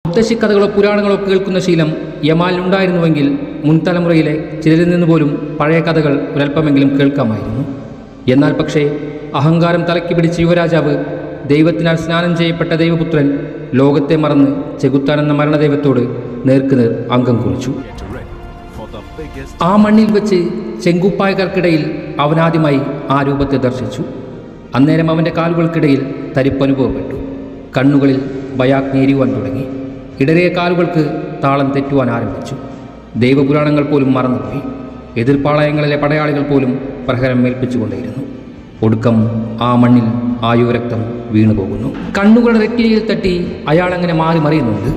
മുത്തശ്ശിക്കഥകളോ പുരാണങ്ങളോ കേൾക്കുന്ന ശീലം യമാലിനുണ്ടായിരുന്നുവെങ്കിൽ മുൻതലമുറയിലെ ചിലരിൽ നിന്ന് പോലും പഴയ കഥകൾ ഒരൽപ്പമെങ്കിലും കേൾക്കാമായിരുന്നു. എന്നാൽ പക്ഷേ അഹങ്കാരം തലയ്ക്ക് പിടിച്ച യുവരാജാവ്, ദൈവത്തിനാൽ സ്നാനം ചെയ്യപ്പെട്ട ദൈവപുത്രൻ, ലോകത്തെ മറന്ന് ചെകുത്താൻ എന്ന മരണദൈവത്തോട് നേർക്കുനേർ അംഗം കുറിച്ചു. ആ മണ്ണിൽ വെച്ച് ചെങ്കുപ്പായകർക്കിടയിൽ അവനാദ്യമായി ആ രൂപത്തെ ദർശിച്ചു. അന്നേരം അവൻ്റെ കാലുകൾക്കിടയിൽ തരിപ്പനുഭവപ്പെട്ടു. കണ്ണുകളിൽ ഭയാഗ്നി എരിയുവാൻ തുടങ്ങി. ഇടറിയ കാലുകൾക്ക് താളം തെറ്റുവാൻ ആരംഭിച്ചു. ദൈവപുരാണങ്ങൾ പോലും മറന്നുപോയി. എതിർപ്പാളയങ്ങളിലെ പടയാളികൾ പോലും പ്രഹരം ഏൽപ്പിച്ചുകൊണ്ടേയിരുന്നു. ഒടുക്കം ആ മണ്ണിൽ ആ യുവരക്തം വീണുപോകുന്നു. കണ്ണുകളുടെ റെറ്റിനയിൽ തട്ടി അയാളങ്ങനെ മാറി മറിയുന്നുണ്ട്.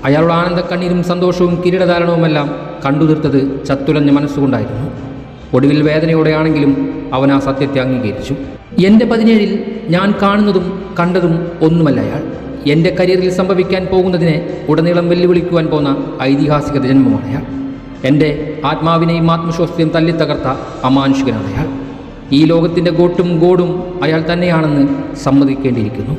അയാളുടെ ആനന്ദക്കണ്ണീരും സന്തോഷവും കിരീടധാരണവുമെല്ലാം കണ്ടുതീർത്തത് ചത്തുലഞ്ഞ മനസ്സുകൊണ്ടായിരുന്നു. ഒടുവിൽ വേദനയോടെയാണെങ്കിലും അവൻ ആ സത്യത്തെ അംഗീകരിച്ചു. എൻ്റെ 17-ൽ ഞാൻ കാണുന്നതും കണ്ടതും ഒന്നുമല്ല അയാൾ. എൻ്റെ കരിയറിൽ സംഭവിക്കാൻ പോകുന്നതിനെ ഉടനീളം വെല്ലുവിളിക്കുവാൻ പോന്ന ഐതിഹാസിക ജന്മമാണ് അയാൾ. എൻ്റെ ആത്മാവിനെയും ആത്മവിശ്വാസത്തെയും തല്ലിത്തകർത്ത അമാനുഷികനാണ് അയാൾ. ഈ ലോകത്തിൻ്റെ ഗോട്ടും ഗോഡും അയാൾ തന്നെയാണെന്ന് സമ്മതിക്കേണ്ടിയിരിക്കുന്നു.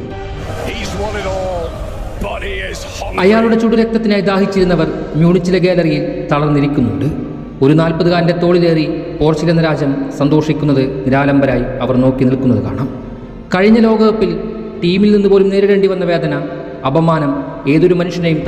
അയാളുടെ ചുടുരക്തത്തിനായി ദാഹിച്ചിരുന്നവർ മ്യൂണിച്ചിലെ ഗാലറിയിൽ തളർന്നിരിക്കുന്നുണ്ട്. ഒരു 40-കാരൻ്റെ തോളിലേറി പോർച്ചുഗൽ എന്ന രാജ്യം സന്തോഷിക്കുന്നത് നിരാലംബരായി അവർ നോക്കി നിൽക്കുന്നത് കാണാം. കഴിഞ്ഞ ലോകകപ്പിൽ ടീമിൽ നിന്ന് പോലും നേരിടേണ്ടി വന്ന വേദന, അപമാനം ഏതൊരു മനുഷ്യനെയും